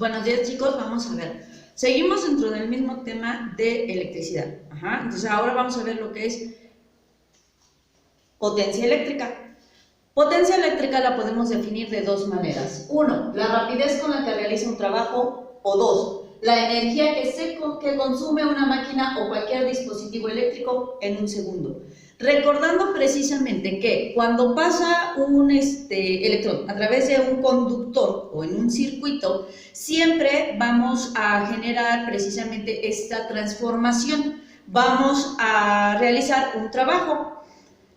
Buenos días, chicos, vamos a ver. Seguimos dentro del mismo tema de electricidad. Entonces ahora vamos a ver lo que es potencia eléctrica. Potencia eléctrica la podemos definir de dos maneras. Uno, la rapidez con la que realiza un trabajo, o dos, la energía que consume una máquina o cualquier dispositivo eléctrico en un segundo. Recordando precisamente que cuando pasa un electrón a través de un conductor o en un circuito, siempre vamos a generar precisamente esta transformación. Vamos a realizar un trabajo.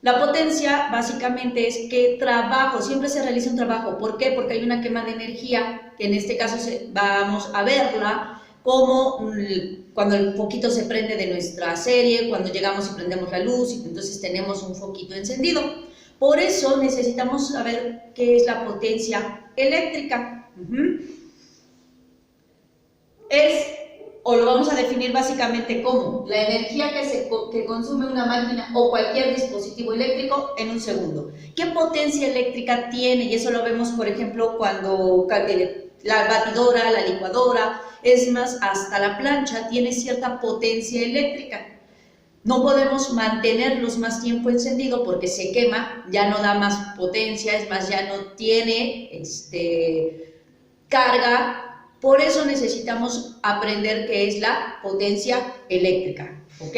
La potencia básicamente es qué trabajo, siempre se realiza un trabajo. ¿Por qué? Porque hay una quema de energía, que en este caso vamos a verla como cuando el foquito se prende de nuestra serie, cuando llegamos y prendemos la luz y entonces tenemos un foquito encendido. Por eso necesitamos saber qué es la potencia eléctrica. O lo vamos a definir básicamente como la energía que consume una máquina o cualquier dispositivo eléctrico en un segundo. ¿Qué potencia eléctrica tiene? Y eso lo vemos, por ejemplo, cuando la batidora, la licuadora, es más, hasta la plancha tiene cierta potencia eléctrica. No podemos mantenerlos más tiempo encendido porque se quema, ya no da más potencia, es más, ya no tiene carga. Por eso necesitamos aprender qué es la potencia eléctrica, ¿ok?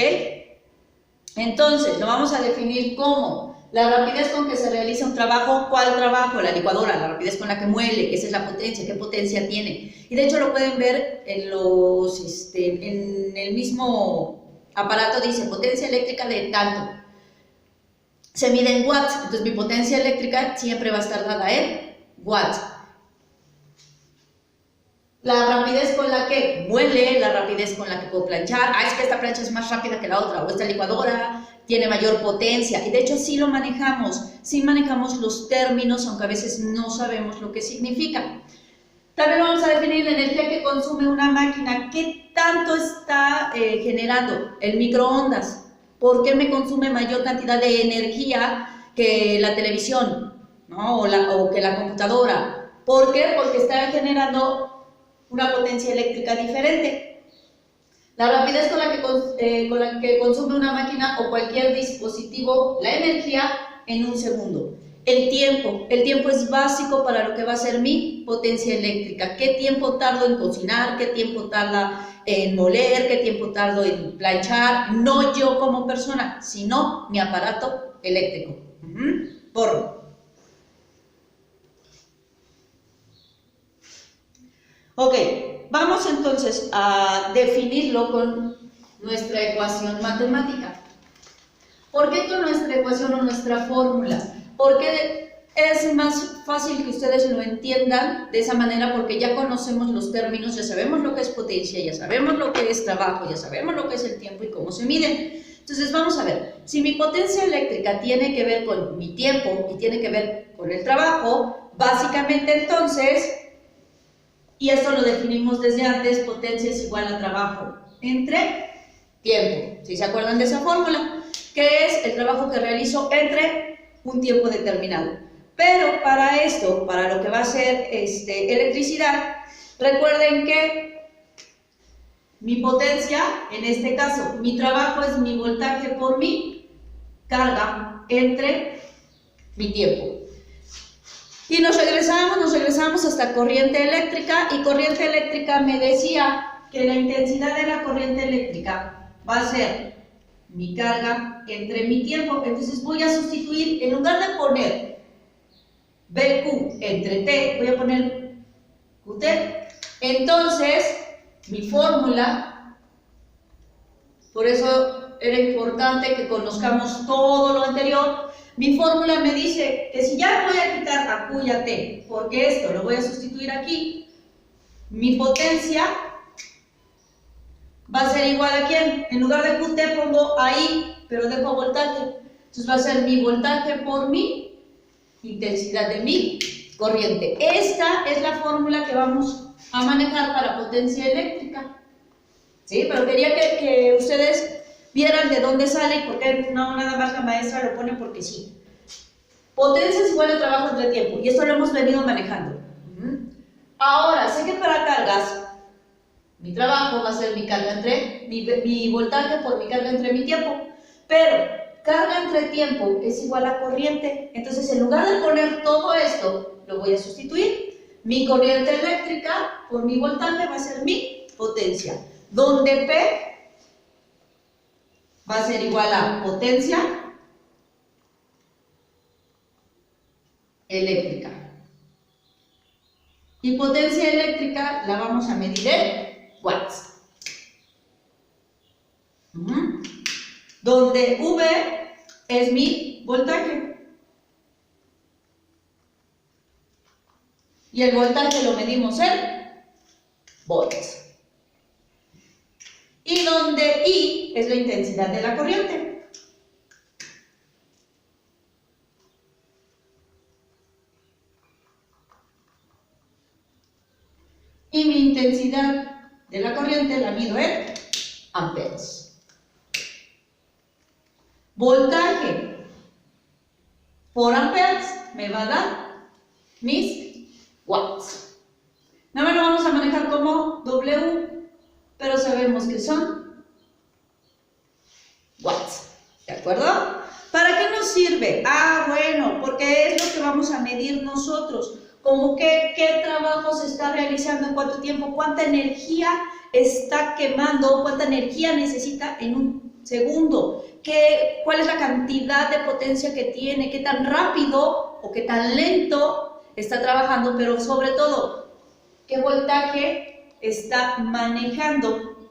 Entonces, lo vamos a definir como la rapidez con que se realiza un trabajo. ¿Cuál trabajo? La licuadora, la rapidez con la que muele, que esa es la potencia, qué potencia tiene. Y de hecho lo pueden ver en en el mismo aparato, dice potencia eléctrica de tanto. Se mide en watts, entonces mi potencia eléctrica siempre va a estar dada en watts. La rapidez con la que muele, la rapidez con la que puedo planchar. Es que esta plancha es más rápida que la otra, o esta licuadora tiene mayor potencia. Y de hecho sí lo manejamos, sí manejamos los términos, aunque a veces no sabemos lo que significa. También vamos a definir la energía que consume una máquina. ¿Qué tanto está generando? El microondas. ¿Por qué me consume mayor cantidad de energía que la televisión, ¿no? o que la computadora? ¿Por qué? Porque está generando una potencia eléctrica diferente. La rapidez con la que consume una máquina o cualquier dispositivo la energía en un segundo. El tiempo es básico para lo que va a ser mi potencia eléctrica. ¿Qué tiempo tardo en cocinar? ¿Qué tiempo tarda en moler? ¿Qué tiempo tardo en planchar? No yo como persona, sino mi aparato eléctrico. Ok, vamos entonces a definirlo con nuestra ecuación matemática. ¿Por qué con nuestra ecuación o nuestra fórmula? Porque es más fácil que ustedes lo entiendan de esa manera, porque ya conocemos los términos, ya sabemos lo que es potencia, ya sabemos lo que es trabajo, ya sabemos lo que es el tiempo y cómo se miden. Entonces vamos a ver, si mi potencia eléctrica tiene que ver con mi tiempo y tiene que ver con el trabajo, básicamente entonces, y esto lo definimos desde antes, potencia es igual a trabajo entre tiempo. ¿Sí se acuerdan de esa fórmula? Que es el trabajo que realizo entre un tiempo determinado. Pero para esto, para lo que va a ser electricidad, recuerden que mi potencia, en este caso, mi trabajo es mi voltaje por mi carga entre mi tiempo. Y nos regresamos hasta corriente eléctrica, y corriente eléctrica me decía que la intensidad de la corriente eléctrica va a ser mi carga entre mi tiempo. Entonces voy a sustituir, en lugar de poner BQ entre T, voy a poner QT. Entonces, mi fórmula, por eso era importante que conozcamos todo lo anterior. Mi fórmula me dice que si ya voy a quitar a Q y a T, porque esto lo voy a sustituir aquí, mi potencia va a ser igual a ¿quién? En lugar de QT pongo ahí, pero dejo voltaje. Entonces va a ser mi voltaje por mi intensidad de mi corriente. Esta es la fórmula que vamos a manejar para potencia eléctrica. ¿Sí? Pero quería que ustedes vieran de dónde sale, y por qué no nada más la maestra lo pone porque sí. Potencia es igual a trabajo entre tiempo, y esto lo hemos venido manejando. Ahora, sé que para carga horas, mi trabajo va a ser mi carga entre, mi voltaje por mi carga entre mi tiempo. Pero carga entre tiempo es igual a corriente. Entonces, en lugar de poner todo esto, lo voy a sustituir. Mi corriente eléctrica por mi voltaje va a ser mi potencia, donde P va a ser igual a potencia eléctrica. Y potencia eléctrica la vamos a medir en watts. Donde V es mi voltaje. Y el voltaje lo medimos en volts. Y donde I es la intensidad de la corriente. Y mi intensidad de la corriente la mido en amperes. Voltaje por amperes me va a dar mis watts. No me lo vamos a manejar como W, pero sabemos que son watts. ¿De acuerdo? ¿Para qué nos sirve? Ah, bueno, porque es lo que vamos a medir nosotros. Como qué trabajo se está realizando, en cuánto tiempo, cuánta energía está quemando, cuánta energía necesita en un segundo, cuál es la cantidad de potencia que tiene, qué tan rápido o qué tan lento está trabajando, pero sobre todo, qué voltaje está manejando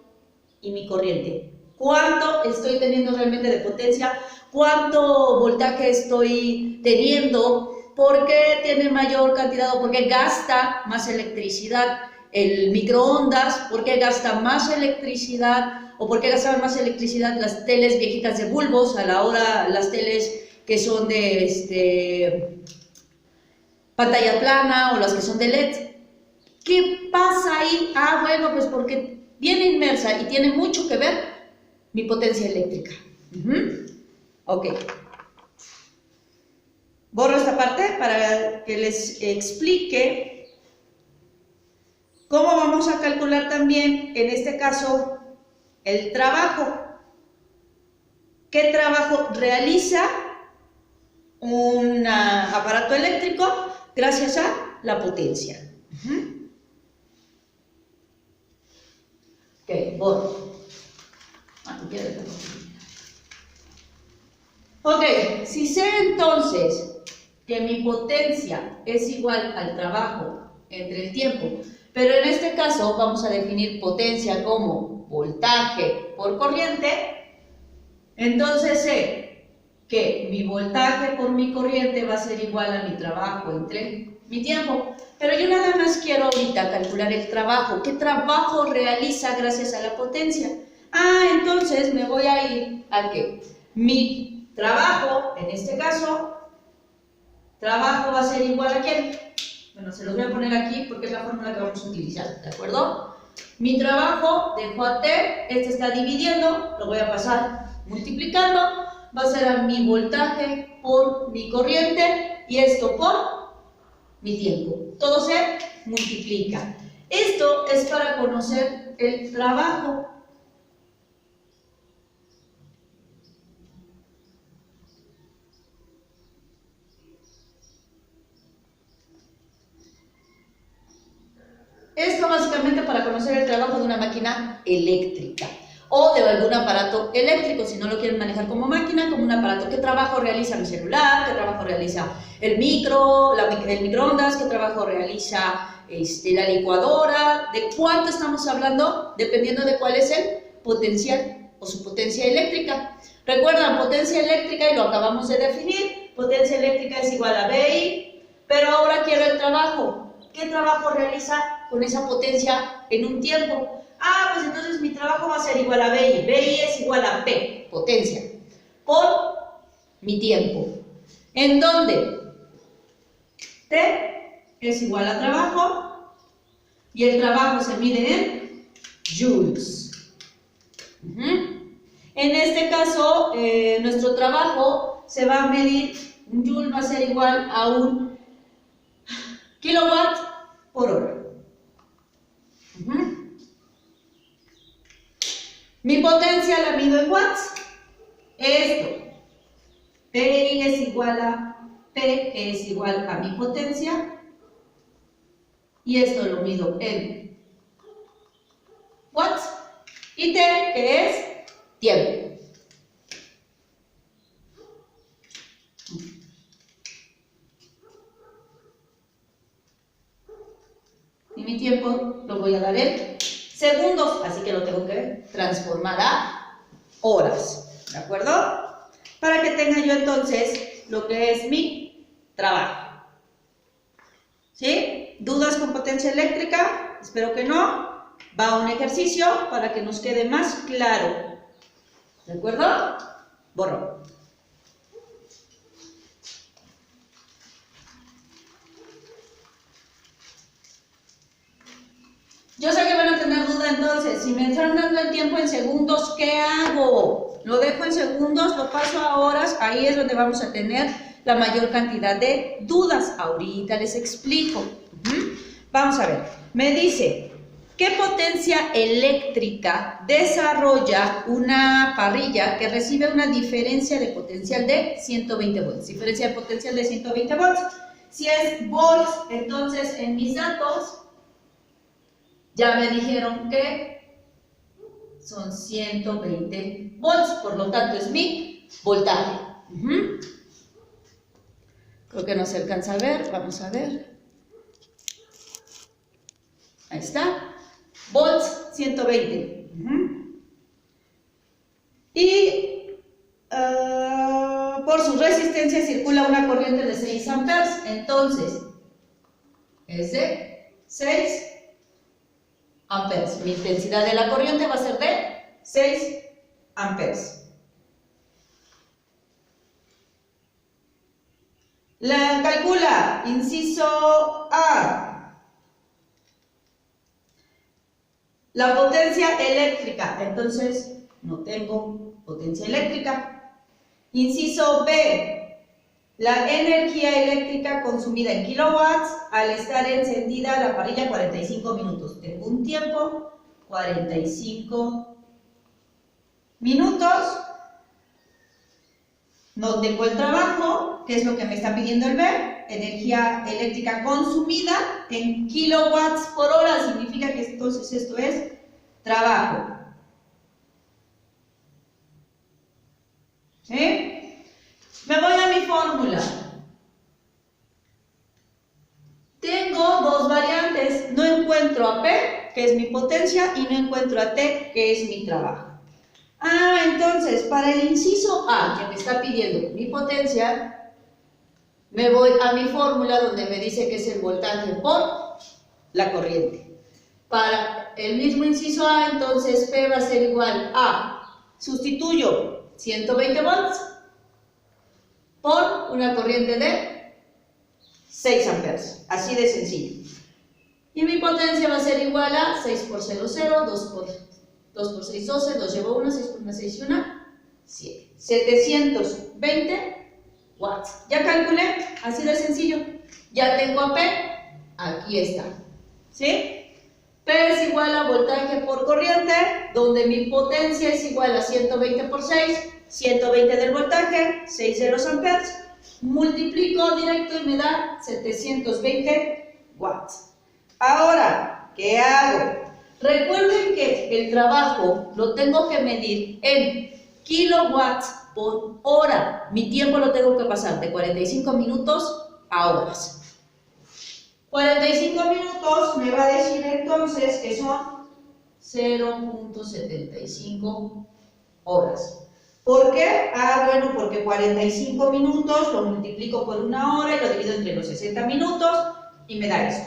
y mi corriente. ¿Cuánto estoy teniendo realmente de potencia? ¿Cuánto voltaje estoy teniendo? ¿Por qué tiene mayor cantidad o por qué gasta más electricidad el microondas? ¿Por qué gasta más electricidad o por qué gastaban más electricidad las teles viejitas de bulbos a la hora las teles que son de pantalla plana o las que son de LED? ¿Qué pasa ahí? Ah, bueno, pues porque viene inmersa y tiene mucho que ver mi potencia eléctrica. Ok. Borro esta parte para que les explique cómo vamos a calcular también, en este caso, el trabajo. ¿Qué trabajo realiza un aparato eléctrico gracias a la potencia? Ok, borro. Ok, si sé entonces que mi potencia es igual al trabajo entre el tiempo, pero en este caso vamos a definir potencia como voltaje por corriente, entonces sé que mi voltaje por mi corriente va a ser igual a mi trabajo entre mi tiempo. Pero yo nada más quiero ahorita calcular el trabajo. ¿Qué trabajo realiza gracias a la potencia? Ah, entonces me voy a ir a que mi trabajo, en este caso, trabajo va a ser igual a ¿quién? Bueno, se los voy a poner aquí porque es la fórmula que vamos a utilizar, ¿de acuerdo? Mi trabajo dejo a T, este está dividiendo, lo voy a pasar multiplicando, va a ser a mi voltaje por mi corriente y esto por mi tiempo. Todo se multiplica. Esto es para conocer el trabajo. Esto básicamente para conocer el trabajo de una máquina eléctrica o de algún aparato eléctrico, si no lo quieren manejar como máquina, como un aparato. ¿Qué trabajo realiza mi celular? ¿Qué trabajo realiza el microondas? ¿Qué trabajo realiza la licuadora? ¿De cuánto estamos hablando? Dependiendo de cuál es el potencial o su potencia eléctrica. Recuerdan, potencia eléctrica, y lo acabamos de definir, potencia eléctrica es igual a BI, pero ahora quiero el trabajo. ¿Qué trabajo realiza con esa potencia en un tiempo? Ah, pues entonces mi trabajo va a ser igual a BI. BI es igual a P, potencia, por mi tiempo. ¿En dónde? T es igual a trabajo y el trabajo se mide en joules. En este caso, nuestro trabajo se va a medir, un joule va a ser igual a un kilowatt por hora. Mi potencia la mido en watts. Esto. PI es igual a P, que es igual a mi potencia. Y esto lo mido en watts. Y T, que es tiempo. Y mi tiempo lo voy a dar en segundos, así que lo tengo que transformar a horas, ¿de acuerdo? Para que tenga yo entonces lo que es mi trabajo. ¿Sí? ¿Dudas con potencia eléctrica? Espero que no. Va un ejercicio para que nos quede más claro. ¿De acuerdo? Borro. Yo sé que van a tener duda entonces, si me están dando el tiempo en segundos, ¿qué hago? Lo dejo en segundos, lo paso a horas, ahí es donde vamos a tener la mayor cantidad de dudas. Ahorita les explico. Vamos a ver, me dice, ¿qué potencia eléctrica desarrolla una parrilla que recibe una diferencia de potencial de 120 volts? Diferencia de potencial de 120 volts. Si es volts, entonces en mis datos ya me dijeron que son 120 volts, por lo tanto es mi voltaje. Creo que no se alcanza a ver, vamos a ver. Ahí está, volts 120. Y por su resistencia circula una corriente de 6 amperes, entonces es de 6 amperes. Mi intensidad de la corriente va a ser de 6 amperes. La calcula, inciso A. La potencia eléctrica, entonces no tengo potencia eléctrica. Inciso B. La energía eléctrica consumida en kilowatts al estar encendida la parrilla 45 minutos. Tengo un tiempo, 45 minutos. No tengo el trabajo, que es lo que me está pidiendo el B. Energía eléctrica consumida en kilowatts por hora. Significa que entonces esto es trabajo. ¿Sí? Me voy a mi fórmula. Tengo dos variantes. No encuentro a P, que es mi potencia, y no encuentro a T, que es mi trabajo. Entonces, para el inciso A, que me está pidiendo mi potencia, me voy a mi fórmula donde me dice que es el voltaje por la corriente. Para el mismo inciso A, entonces P va a ser igual a, sustituyo 120 volts por una corriente de 6 amperes, así de sencillo. Y mi potencia va a ser igual a 6 por 0, 0, 2 por 6, 12, 2 llevo 1, 6 por 1, 6 y 1, 7. 720 watts. Ya calculé, así de sencillo. Ya tengo a P, aquí está. ¿Sí? P es igual a voltaje por corriente, donde mi potencia es igual a 120 por 6, 120 del voltaje, 6 de los amperes. Multiplico directo y me da 720 watts. Ahora, ¿qué hago? Recuerden que el trabajo lo tengo que medir en kilowatts por hora. Mi tiempo lo tengo que pasar de 45 minutos a horas. 45 minutos me va a decir entonces que son 0.75 horas. ¿Por qué? Bueno, porque 45 minutos lo multiplico por una hora y lo divido entre los 60 minutos y me da eso.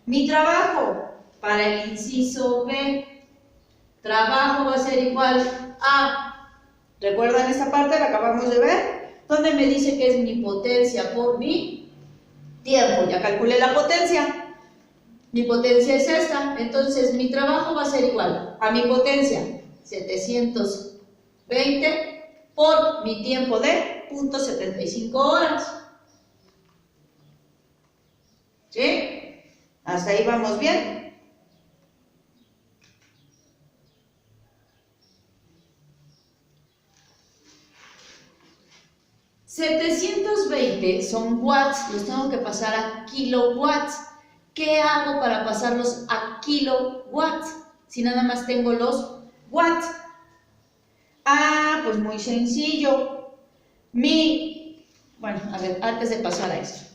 Mi trabajo para el inciso B, trabajo va a ser igual a, ¿recuerdan esta parte? La acabamos de ver, donde me dice que es mi potencia por mi tiempo. Ya calculé la potencia. Mi potencia es esta, entonces mi trabajo va a ser igual a mi potencia, 720 por mi tiempo de 0.75 horas. ¿Sí? ¿Hasta ahí vamos bien? 720 son watts, los tengo que pasar a kilowatts. ¿Qué hago para pasarlos a kilowatts? Si nada más tengo los watts. Ah, pues muy sencillo. Bueno, a ver, antes de pasar a esto.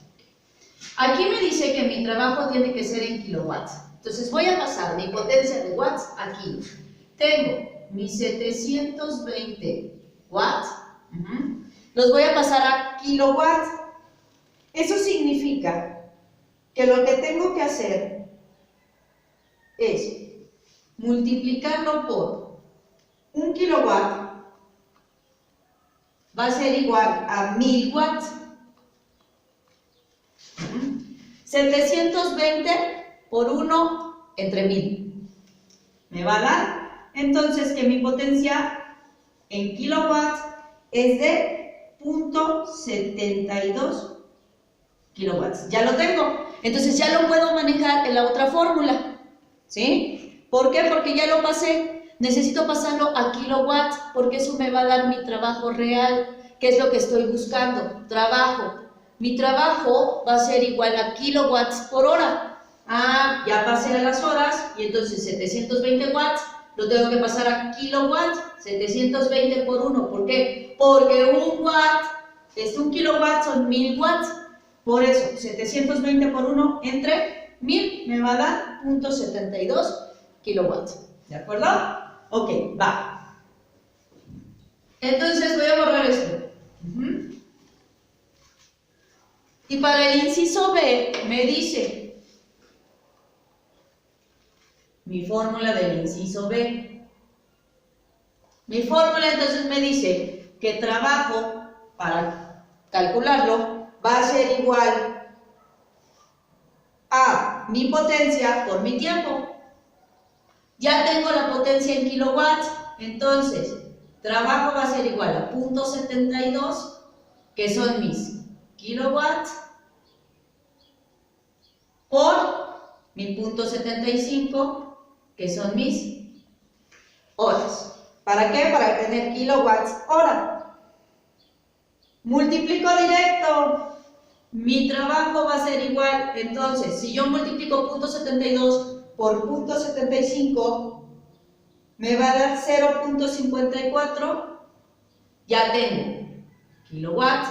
Aquí me dice que mi trabajo tiene que ser en kilowatts. Entonces voy a pasar mi potencia de watts a kilos. Tengo mis 720 watts. Los voy a pasar a kilowatts. Eso significa que lo que tengo que hacer es multiplicarlo por 1 kilowatt, va a ser igual a 1000 watts. 720 por 1 entre 1000. Me va a dar entonces que mi potencia en kilowatts es de 0.72 kilowatts. Ya lo tengo. Entonces ya lo puedo manejar en la otra fórmula. ¿Sí? ¿Por qué? Porque ya lo pasé. Necesito pasarlo a kilowatts porque eso me va a dar mi trabajo real. ¿Qué es lo que estoy buscando? Trabajo. Mi trabajo va a ser igual a kilowatts por hora. Ah, ya pasé a las horas y entonces 720 watts lo tengo que pasar a kilowatts. 720 por 1. ¿Por qué? Porque un kilowatt son 1000 watts. Por eso, 720 por 1 entre 1000 me va a dar 0.72 kilowatts. ¿De acuerdo? Ok, va. Entonces voy a borrar esto. Y para el inciso B me dice mi fórmula del inciso B. Mi fórmula entonces me dice que trabajo, para calcularlo, va a ser igual a mi potencia por mi tiempo. Ya tengo la potencia en kilowatts, entonces trabajo va a ser igual a 0.72, que son mis kilowatts, por mi 0.75, que son mis horas. ¿Para qué? Para tener kilowatts hora. Multiplico directo. Mi trabajo va a ser igual, entonces, si yo multiplico 0.72 por 0.75, me va a dar 0.54. Ya tengo kilowatts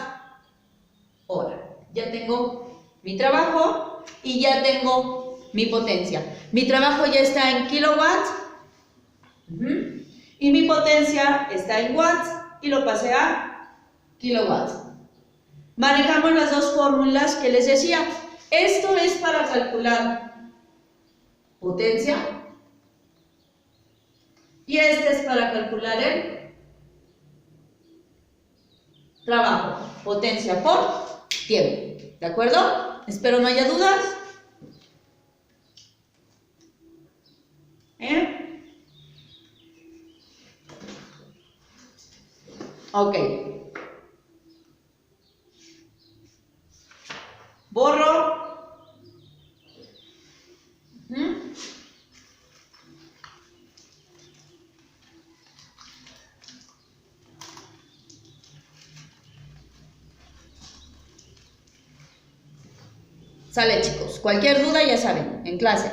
hora. Ya tengo mi trabajo y ya tengo mi potencia. Mi trabajo ya está en kilowatts. Y mi potencia está en watts y lo pasé a kilowatts. Manejamos las dos fórmulas que les decía. Esto es para calcular potencia y este es para calcular el trabajo. Potencia por tiempo. ¿De acuerdo? Espero no haya dudas. Ok. Borro. Sale, chicos. Cualquier duda ya saben, en clase.